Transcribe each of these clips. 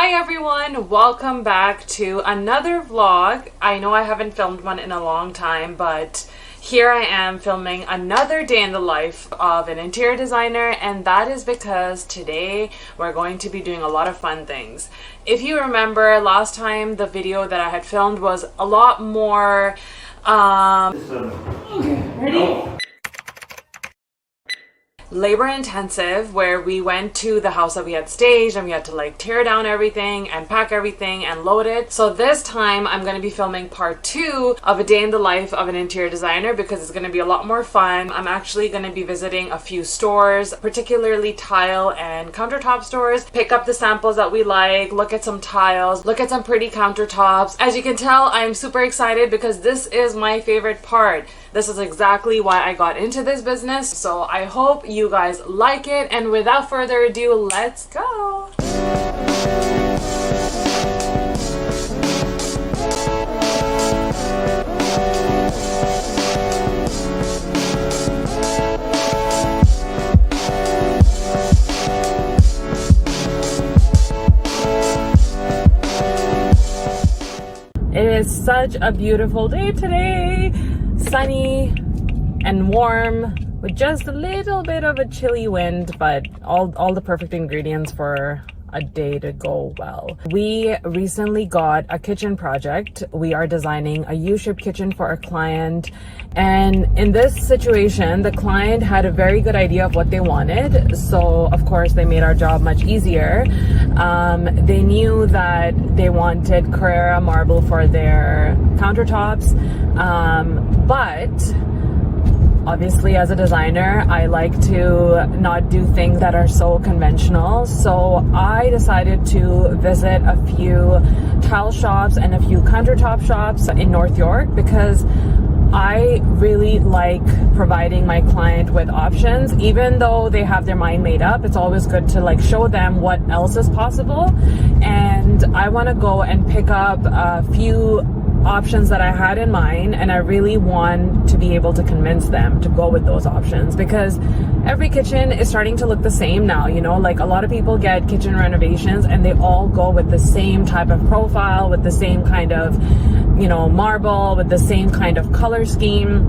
Hi everyone, welcome back to another vlog. I know I haven't filmed one in a long time, but here I am filming another day in the life of an interior designer, and that is because today we're going to be doing a lot of fun things. If you remember last time, the video that I had filmed was a lot more labor intensive, where we went to the house that we had staged and we had to like tear down everything and pack everything and load it. So this time I'm going to be filming part 2 of a day in the life of an interior designer because it's going to be a lot more fun. I'm actually going to be visiting a few stores, particularly tile and countertop stores, pick up the samples that we like, look at some tiles, look at some pretty countertops. As you can tell, I'm super excited because this is my favorite part. This is exactly why I got into this business, so I hope you guys like it, and without further ado, let's go! It is such a beautiful day today. Sunny and warm with just a little bit of a chilly wind, but all the perfect ingredients for a day to go well. We recently got a kitchen project. We are designing a U-shaped kitchen for a client, and in this situation the client had a very good idea of what they wanted, so of course they made our job much easier. They knew that they wanted Carrara marble for their countertops, but obviously, as a designer, I like to not do things that are so conventional. So I decided to visit a few tile shops and a few countertop shops in North York because I really like providing my client with options. Even though they have their mind made up, it's always good to like show them what else is possible. And I want to go and pick up a few options that I had in mind, and I really want to be able to convince them to go with those options because every kitchen is starting to look the same now. You know, like a lot of people get kitchen renovations and they all go with the same type of profile, with the same kind of, you know, marble, with the same kind of color scheme.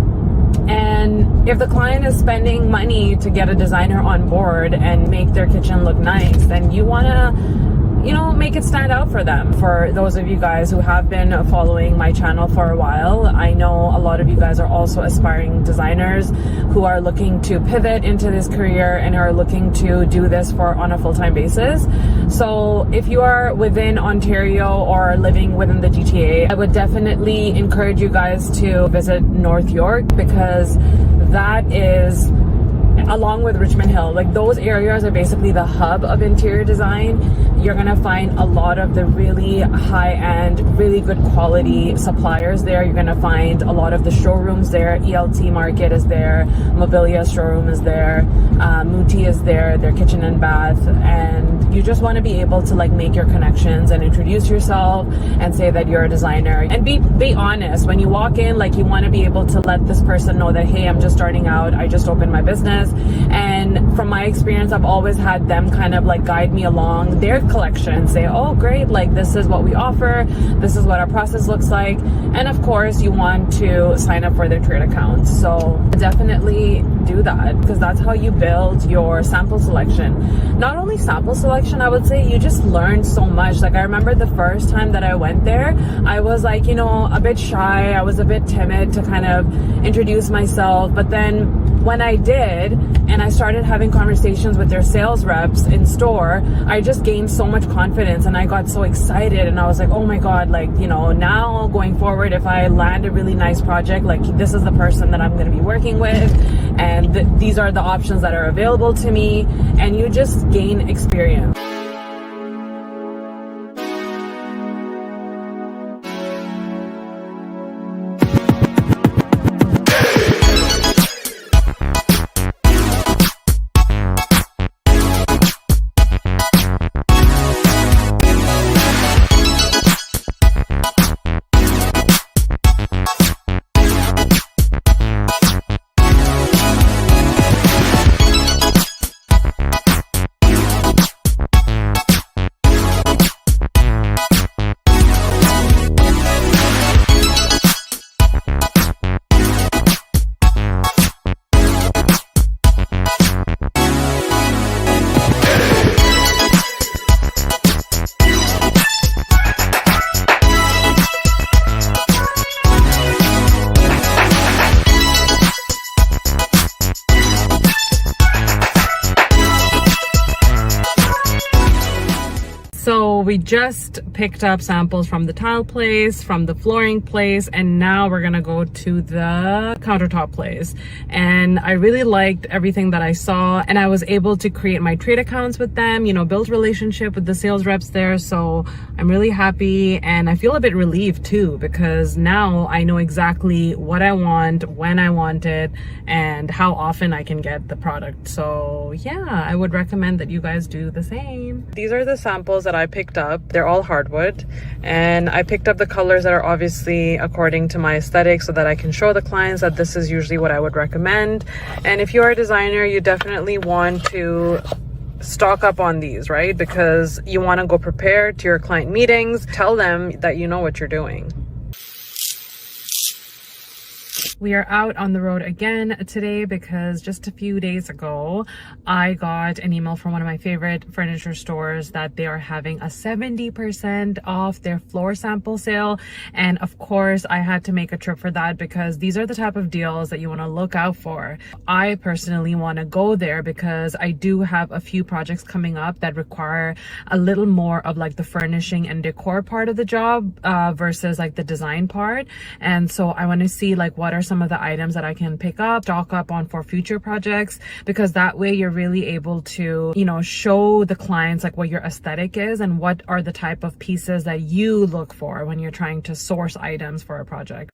And if the client is spending money to get a designer on board and make their kitchen look nice, then you want to, you know, make it stand out for them. For those of you guys who have been following my channel for a while, I know a lot of you guys are also aspiring designers who are looking to pivot into this career and are looking to do this on a full-time basis. So if you are within Ontario or living within the GTA, I would definitely encourage you guys to visit North York because that is, along with Richmond Hill, like those areas are basically the hub of interior design. You're gonna find a lot of the really high-end, really good quality suppliers there. You're gonna find a lot of the showrooms there. ELT Market is there, Mobilia showroom is there, Muti is there, their kitchen and bath, and you just want to be able to like make your connections and introduce yourself and say that you're a designer, and be honest when you walk in. Like, you want to be able to let this person know that, hey, I'm just starting out, I just opened my business. And from my experience, I've always had them kind of like guide me along their collection, say, oh great, like this is what we offer, this is what our process looks like. And of course you want to sign up for their trade accounts, so definitely do that because that's how you build your sample selection. Not only sample selection, I would say you just learn so much. Like, I remember the first time that I went there, I was like, you know, a bit shy, I was a bit timid to kind of introduce myself, but then when I did and I started having conversations with their sales reps in store, I just gained so much confidence and I got so excited, and I was like, oh my god, like, you know, now going forward, if I land a really nice project, like this is the person that I'm going to be working with, and these are the options that are available to me, and you just gain experience. we just picked up samples from the tile place, from the flooring place, and now we're gonna go to the countertop place. And I really liked everything that I saw, and I was able to create my trade accounts with them, you know, build relationship with the sales reps there. So I'm really happy, and I feel a bit relieved too, because now I know exactly what I want, when I want it, and how often I can get the product. So yeah, I would recommend that you guys do the same. These are the samples that I picked up. They're all hardwood, and I picked up the colors that are obviously according to my aesthetic so that I can show the clients that this is usually what I would recommend. And if you are a designer, you definitely want to stock up on these, right? Because you want to go prepared to your client meetings. Tell them that you know what you're doing. We are out on the road again today because just a few days ago, I got an email from one of my favorite furniture stores that they are having a 70% off their floor sample sale. And of course, I had to make a trip for that because these are the type of deals that you want to look out for. I personally want to go there because I do have a few projects coming up that require a little more of like the furnishing and decor part of the job versus like the design part. And so I want to see like what are some of the items that I can pick up, stock up on for future projects, because that way you're really able to, you know, show the clients like what your aesthetic is and what are the type of pieces that you look for when you're trying to source items for a project.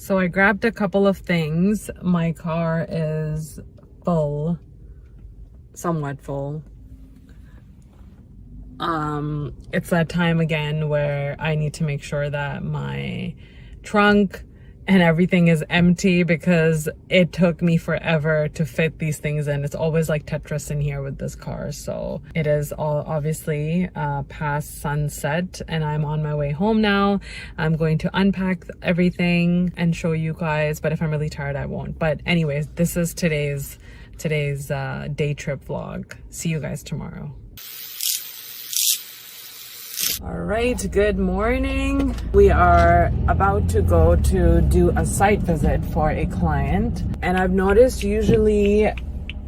So I grabbed a couple of things. My car is full, somewhat full. It's that time again where I need to make sure that my trunk and everything is empty because it took me forever to fit these things in. It's always like Tetris in here with this car. So it is all obviously past sunset and I'm on my way home now. I'm going to unpack everything and show you guys, but if I'm really tired, I won't. But anyways, this is today's day trip vlog. See you guys tomorrow. All right, good morning. We are about to go to do a site visit for a client. And I've noticed usually,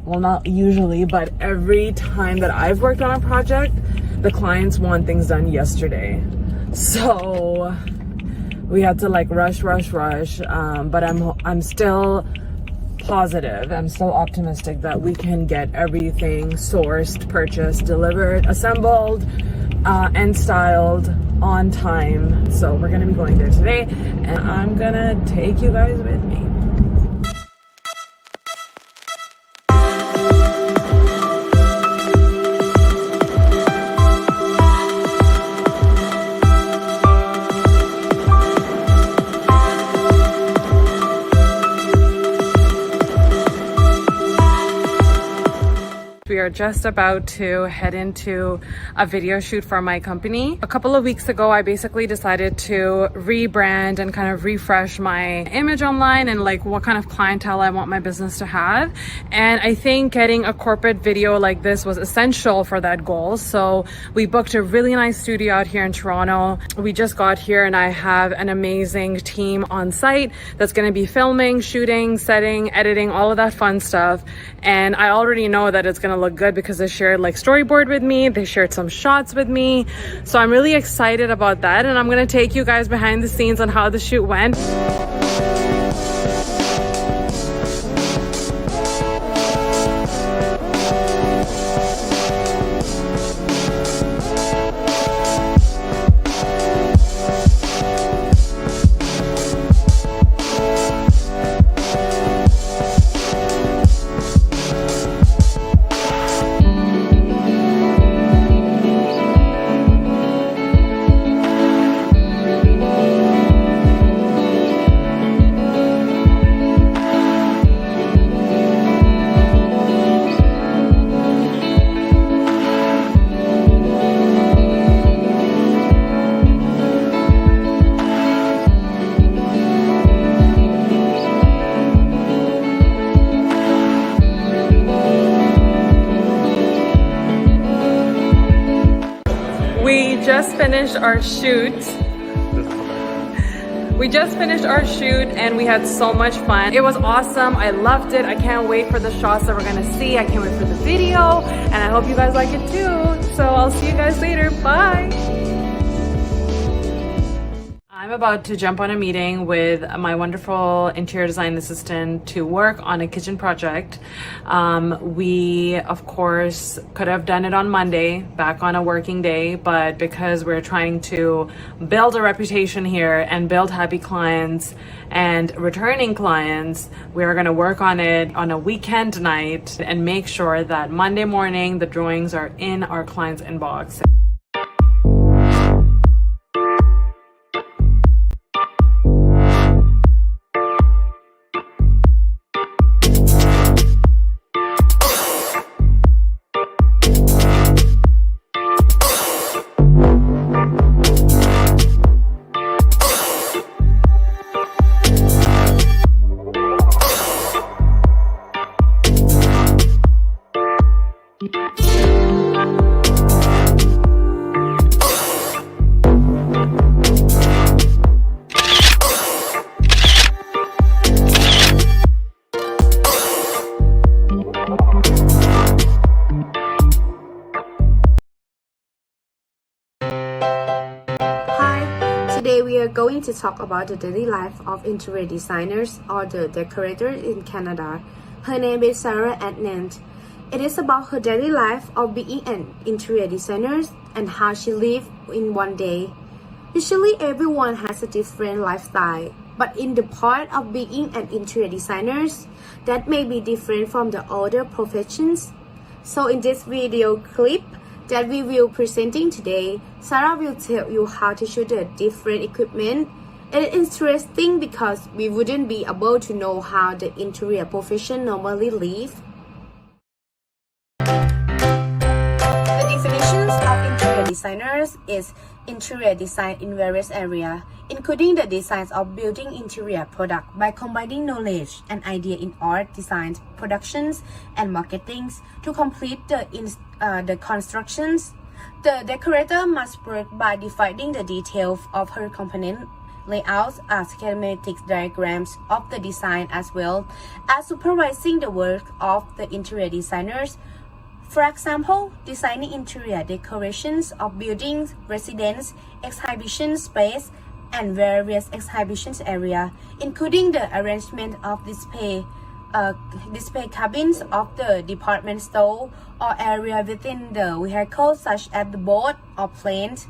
well, not usually, but every time that I've worked on a project, the clients want things done yesterday. So we had to like rush. But I'm still positive. I'm still optimistic that we can get everything sourced, purchased, delivered, assembled, and styled on time. So we're gonna be going there today, and I'm gonna take you guys with me. We are just about to head into a video shoot for my company. A couple of weeks ago, I basically decided to rebrand and kind of refresh my image online and like what kind of clientele I want my business to have. And I think getting a corporate video like this was essential for that goal. So we booked a really nice studio out here in Toronto. We just got here and I have an amazing team on site that's going to be filming, shooting, setting, editing, all of that fun stuff. And I already know that it's going to look good because they shared like storyboard with me, they shared some shots with me, so I'm really excited about that, and I'm gonna take you guys behind the scenes on how the shoot went. just finished our shoot. We just finished our shoot and we had so much fun. It was awesome. I loved it. I can't wait for the shots that we're gonna see. I can't wait for the video and I hope you guys like it too. So I'll see you guys later. Bye. I'm about to jump on a meeting with my wonderful interior design assistant to work on a kitchen project. We, of course, could have done it on Monday, back on a working day, but because we're trying to build a reputation here and build happy clients and returning clients, we're going to work on it on a weekend night and make sure that Monday morning the drawings are in our client's inbox. Today we are going to talk about the daily life of interior designers or the decorators in Canada. Her name is Sarah Adnant. It is about her daily life of being an interior designer and how she lives in one day. Usually everyone has a different lifestyle, but in the part of being an interior designer, that may be different from the other professions. So in this video clip that we will presenting today, Sarah will tell you how to shoot the different equipment. It is interesting because we wouldn't be able to know how the interior profession normally live. The definitions of interior designers is interior design in various areas, including the designs of building interior product by combining knowledge and idea in art, design, productions, and marketing to complete the constructions. The decorator must work by defining the details of her component layouts as schematic diagrams of the design as well as supervising the work of the interior designers. For example, designing interior decorations of buildings, residence, exhibition space, and various exhibition areas, including the arrangement of display cabins of the department store or area within the vehicle such as the boat or planes.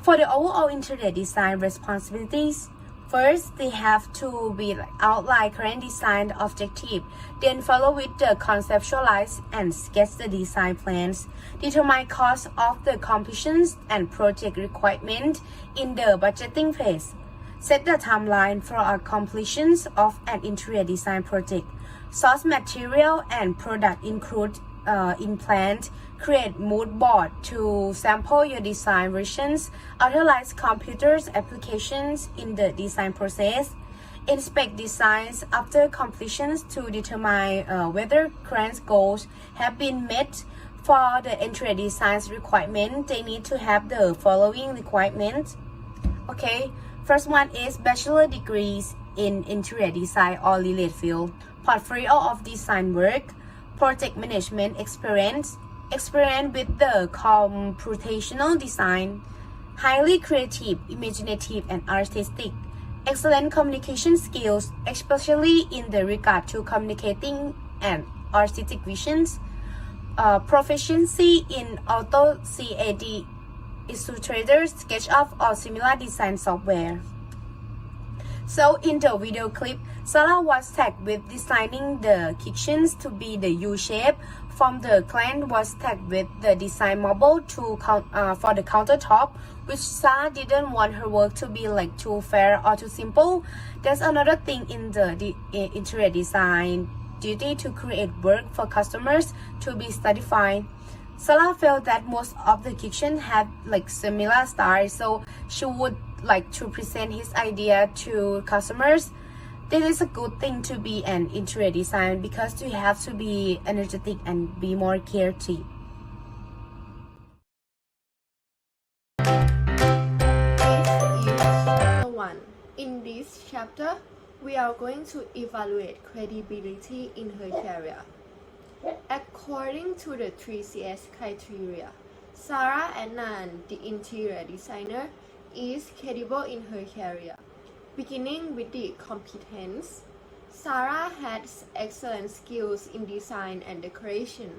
For the overall interior design responsibilities, first they have to be outline current design objective, then follow with the conceptualize and sketch the design plans, determine cost of the completions and project requirement in the budgeting phase, set the timeline for a completions of an interior design project, source material and product include in plant, create mood board to sample your design versions, utilize computers applications in the design process, inspect designs after completions to determine whether current goals have been met. For the interior designs requirement, they need to have the following requirements. Okay, first one is bachelor degrees in interior design or related field, portfolio of design work, project management experience with the computational design, highly creative, imaginative, and artistic, excellent communication skills, especially in the regard to communicating and artistic visions, proficiency in AutoCAD, Illustrator, SketchUp, or similar design software. So in the video clip, Sarah was tagged with designing the kitchens to be the U-shape. From the client was tagged with the design marble to for the countertop, which Sarah didn't want her work to be like too fair or too simple. There's another thing in the interior design duty to create work for customers to be satisfied. Sarah felt that most of the kitchen had like similar styles, so she would like to present his idea to customers. This is a good thing to be an interior design because you have to be energetic and be more creative. In this chapter, we are going to evaluate credibility in her career. According to the 3CS criteria, Sarah Adnan, the interior designer, is credible in her career. Beginning with the competence, Sarah has excellent skills in design and decoration.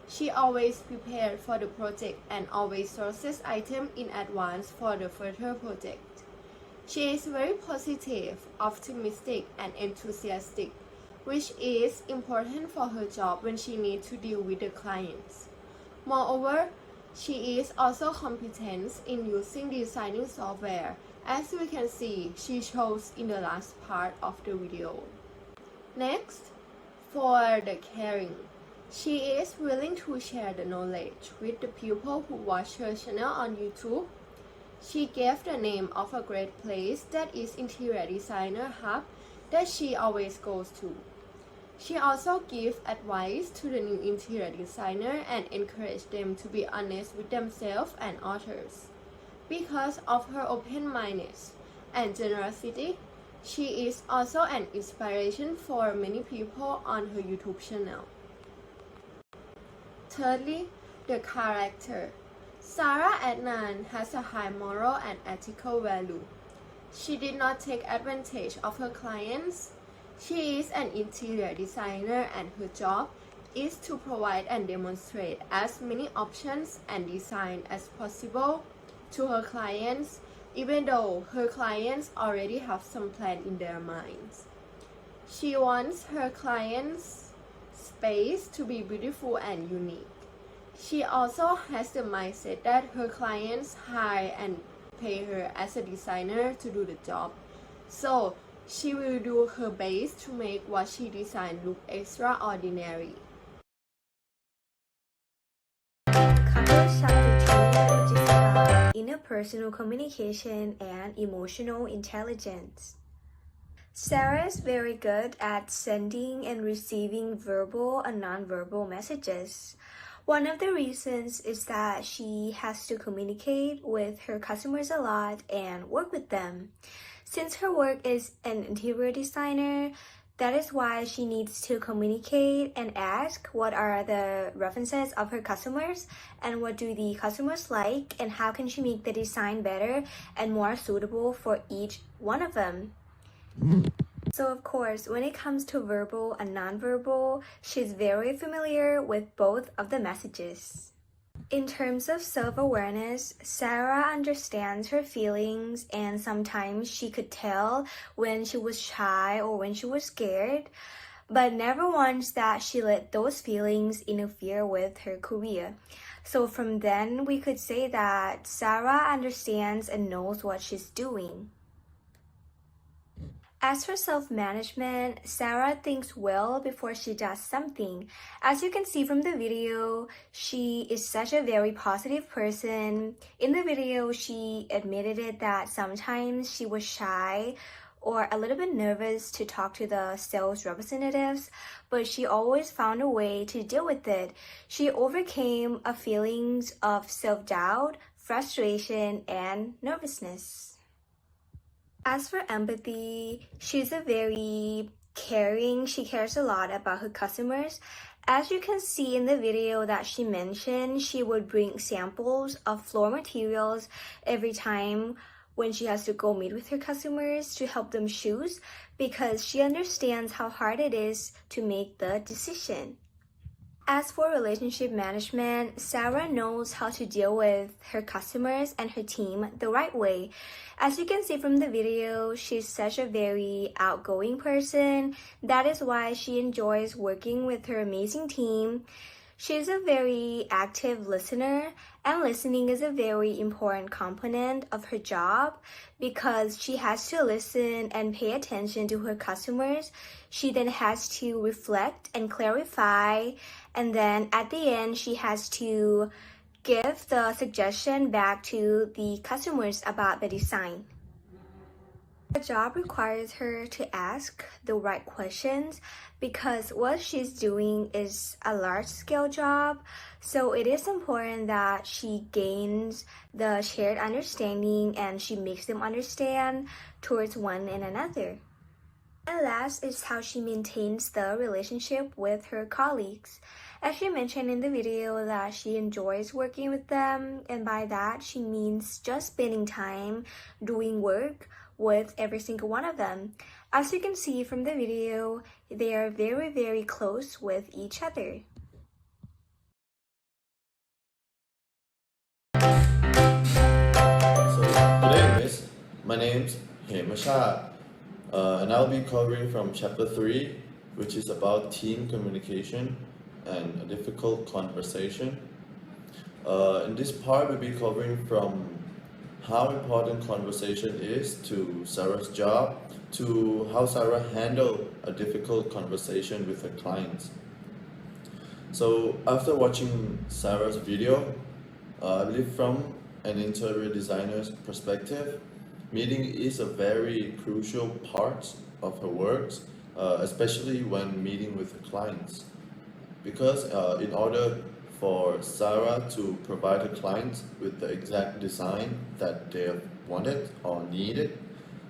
She always prepared for the project and always sources items in advance for the further project. She is very positive, optimistic, and enthusiastic, which is important for her job when she needs to deal with the clients. Moreover, she is also competent in using designing software, as we can see she shows in the last part of the video. Next, for the caring. She is willing to share the knowledge with the people who watch her channel on YouTube. She gave the name of a great place that is Interior Designer Hub that she always goes to. She also gives advice to the new interior designer and encourages them to be honest with themselves and others. Because of her open-mindedness and generosity, she is also an inspiration for many people on her YouTube channel. Thirdly, the character. Sarah Adnan has a high moral and ethical value. She did not take advantage of her clients. She is an interior designer and her job is to provide and demonstrate as many options and design as possible to her clients, even though her clients already have some plan in their minds. She wants her clients' space to be beautiful and unique. She also has the mindset that her clients hire and pay her as a designer to do the job. So she will do her best to make what she designed look extraordinary. Covers chapter 2, which is about interpersonal communication and emotional intelligence. Sarah is very good at sending and receiving verbal and non-verbal messages. One of the reasons is that she has to communicate with her customers a lot and work with them. Since her work is an interior designer, that is why she needs to communicate and ask what are the references of her customers and what do the customers like and how can she make the design better and more suitable for each one of them. So of course, when it comes to verbal and non-verbal, she's very familiar with both of the messages. In terms of self-awareness, Sarah understands her feelings and sometimes she could tell when she was shy or when she was scared, but never once that she let those feelings interfere with her career. So from then, we could say that Sarah understands and knows what she's doing. As for self-management, Sarah thinks well before she does something. As you can see from the video, she is such a very positive person. In the video, she admitted it that sometimes she was shy or a little bit nervous to talk to the sales representatives, but she always found a way to deal with it. She overcame a feelings of self-doubt, frustration, and nervousness. As for empathy, she's a very caring. She cares a lot about her customers. As you can see in the video that she mentioned, she would bring samples of floor materials every time when she has to go meet with her customers to help them choose because she understands how hard it is to make the decision. As for relationship management, Sarah knows how to deal with her customers and her team the right way. As you can see from the video, she's such a very outgoing person. That is why she enjoys working with her amazing team. She's a very active listener, and listening is a very important component of her job because she has to listen and pay attention to her customers. She then has to reflect and clarify, and then at the end, she has to give the suggestion back to the customers about the design. The job requires her to ask the right questions because what she's doing is a large-scale job, so it is important that she gains the shared understanding and she makes them understand towards one and another. And last is how she maintains the relationship with her colleagues. As she mentioned in the video that she enjoys working with them, and by that she means just spending time doing work with every single one of them. As you can see from the video, they are very, very close with each other. So today, Miss, my name's Hemashad, and I'll be covering from chapter 3, which is about team communication and a difficult conversation. In this part, we'll be covering from how important conversation is to Sarah's job, to how Sarah handled a difficult conversation with her clients. So after watching Sarah's video, I believe from an interior designer's perspective, meeting is a very crucial part of her works, especially when meeting with her clients. Because in order for Sarah to provide her clients with the exact design that they have wanted or needed,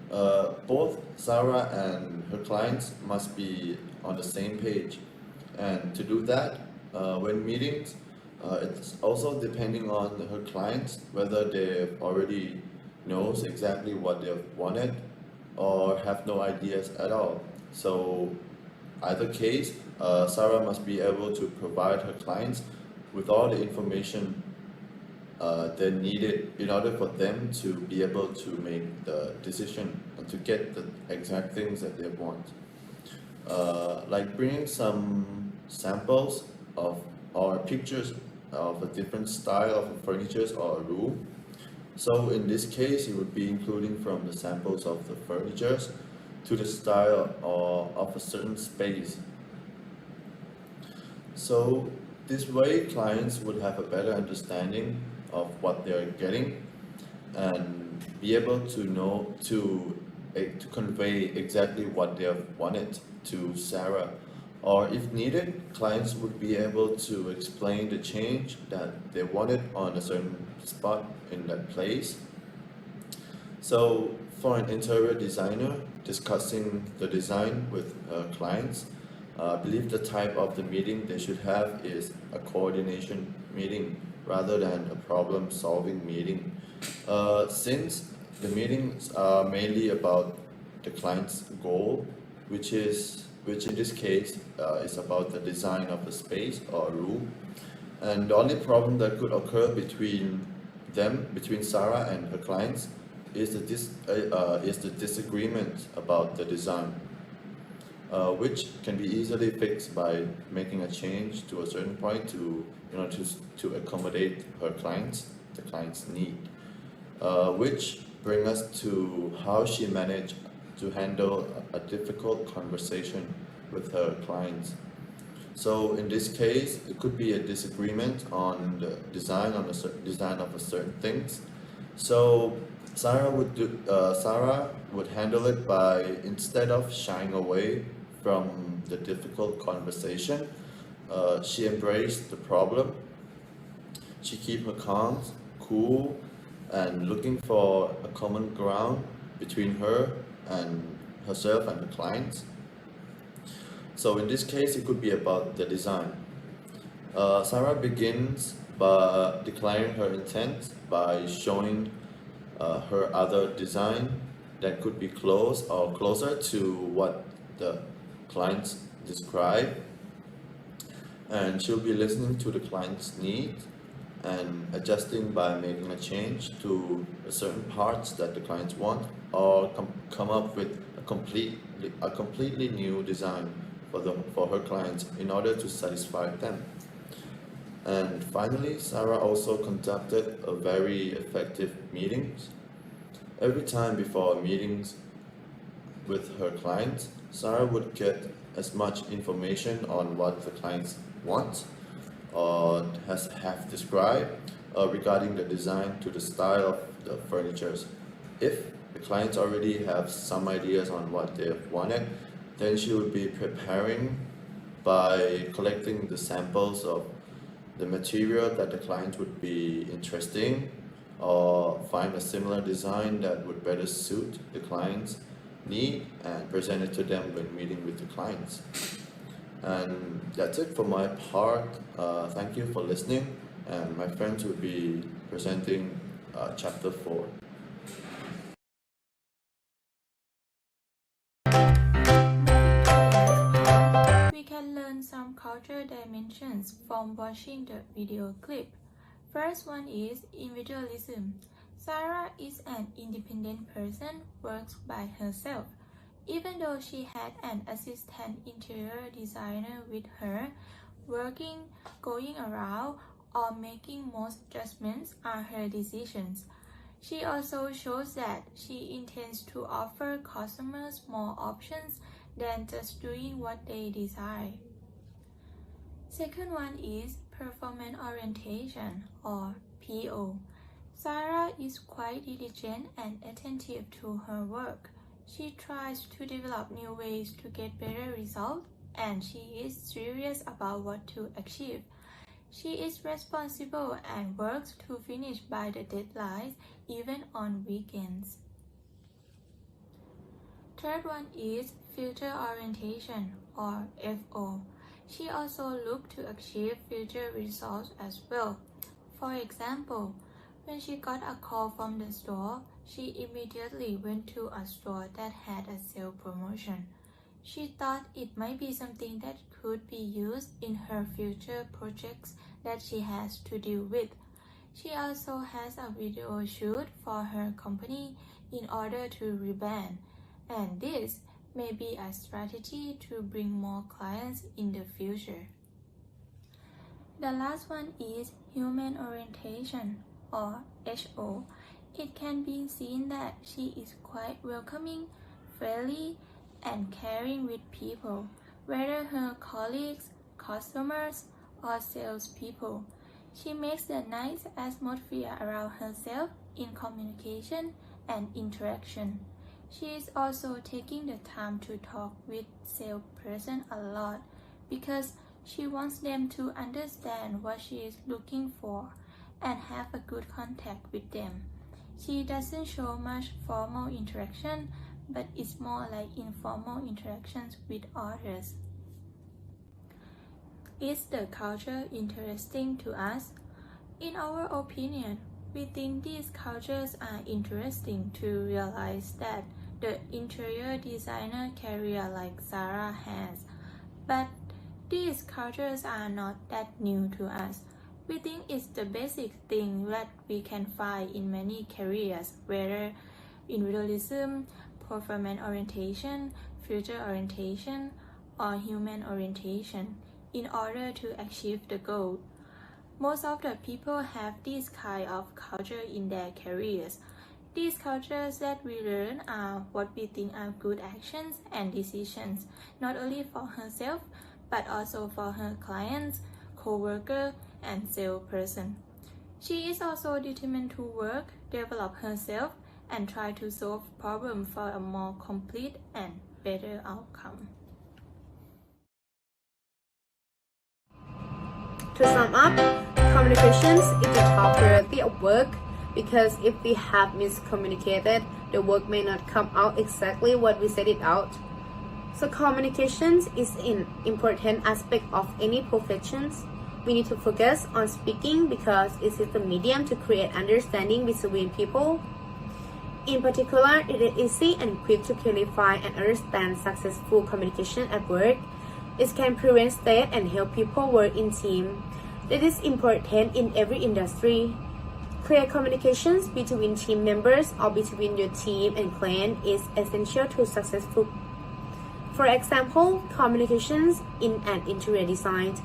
both Sarah and her clients must be on the same page. And to do that, when meetings, it's also depending on her clients whether they already knows exactly what they wanted or have no ideas at all. So either case, Sarah must be able to provide her clients with all the information they needed in order for them to be able to make the decision and to get the exact things that they want. Like bringing some samples of or pictures of a different style of furniture or a room. So in this case, it would be including from the samples of the furniture to the style or of a certain space. So this way, clients would have a better understanding of what they are getting and be able to know to convey exactly what they have wanted to Sarah. Or if needed, clients would be able to explain the change that they wanted on a certain spot in that place. So for an interior designer discussing the design with clients, I believe the type of the meeting they should have is a coordination meeting rather than a problem-solving meeting. Since the meetings are mainly about the client's goal, which in this case is about the design of a space or a room, and the only problem that could occur between Sarah and her clients is the disagreement about the design. Which can be easily fixed by making a change to a certain point to accommodate the client's need. Which brings us to how she managed to handle a difficult conversation with her clients. So in this case, it could be a disagreement on the design of a certain things. So Sarah would handle it by, instead of shying away from the difficult conversation, she embraced the problem. She keep her calm, cool, and looking for a common ground between herself and the clients. So in this case, it could be about the design. Sarah begins by declaring her intent by showing her other design that could be close or closer to what the clients describe, and she'll be listening to the client's needs and adjusting by making a change to certain parts that the clients want, or come up with a completely new design for her clients in order to satisfy them. And finally, Sarah also conducted a very effective meetings. Every time before meetings with her clients, Sarah would get as much information on what the clients want or have described regarding the design to the style of the furniture. If the clients already have some ideas on what they wanted, then she would be preparing by collecting the samples of the material that the client would be interested in, or find a similar design that would better suit the client's need and present it to them when meeting with the clients. And that's it for my part. Thank you for listening, and my friends will be presenting chapter 4. We can learn some cultural dimensions from watching the video clip. First one is individualism. Sarah is an independent person, works by herself. Even though she had an assistant interior designer with her, working, going around, or making most judgments are her decisions. She also shows that she intends to offer customers more options than just doing what they desire. Second one is performance orientation, or PO. Sarah is quite diligent and attentive to her work. She tries to develop new ways to get better results, and she is serious about what to achieve. She is responsible and works to finish by the deadlines, even on weekends. Third one is future orientation, or FO. She also looks to achieve future results as well. For example, when she got a call from the store, she immediately went to a store that had a sale promotion. She thought it might be something that could be used in her future projects that she has to deal with. She also has a video shoot for her company in order to rebrand, and this may be a strategy to bring more clients in the future. The last one is human orientation, or HO. It can be seen that she is quite welcoming, friendly, and caring with people, whether her colleagues, customers, or salespeople. She makes the nice atmosphere around herself in communication and interaction. She is also taking the time to talk with salesperson a lot because she wants them to understand what she is looking for and have a good contact with them. She doesn't show much formal interaction, but it's more like informal interactions with others. Is the culture interesting to us? In our opinion, we think these cultures are interesting to realize that the interior designer career like Sarah has, but these cultures are not that new to us. We think it's the basic thing that we can find in many careers, whether individualism, performance orientation, future orientation, or human orientation, in order to achieve the goal. Most of the people have this kind of culture in their careers. These cultures that we learn are what we think are good actions and decisions, not only for herself, but also for her clients, co-worker, and salesperson. She is also determined to work, develop herself, and try to solve problems for a more complete and better outcome. To sum up, communications is the top priority of work because if we have miscommunicated, the work may not come out exactly what we set it out. So communications is an important aspect of any professions. We need to focus on speaking because it is the medium to create understanding between people. In particular, it is easy and quick to clarify and understand successful communication at work. It can prevent stress and help people work in team. That is important in every industry. Clear communications between team members or between your team and client is essential to successful. For example, communications in an interior design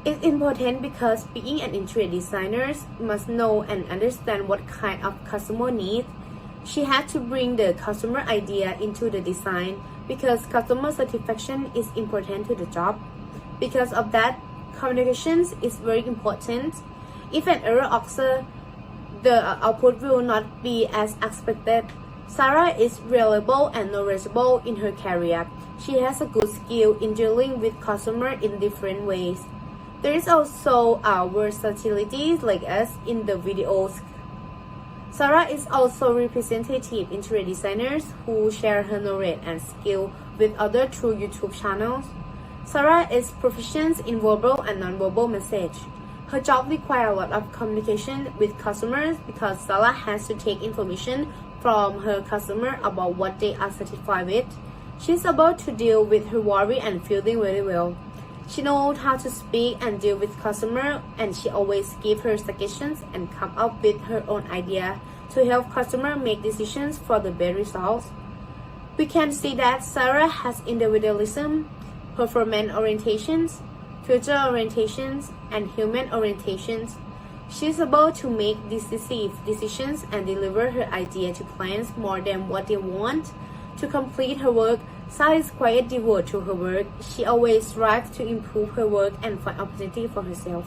is important because being an interior designer must know and understand what kind of customer needs. She had to bring the customer idea into the design because customer satisfaction is important to the job. Because of that, communications is very important. If an error occurs, the output will not be as expected. Sarah is reliable and knowledgeable in her career. She has a good skill in dealing with customers in different ways. There is also our versatility like us in the videos. Sarah is also representative interior designers who share her knowledge and skill with others through YouTube channels. Sarah is proficient in verbal and non-verbal message. Her job requires a lot of communication with customers because Sarah has to take information from her customer about what they are satisfied with. She's able to deal with her worry and feeling very well. She knows how to speak and deal with customers, and she always gives her suggestions and come up with her own idea to help customers make decisions for the best results. We can see that Sarah has individualism, performance orientations, future orientations, and human orientations. She is able to make decisive decisions and deliver her idea to clients more than what they want. To complete her work, Sarah is quite devoted to her work. She always strives to improve her work and find opportunity for herself.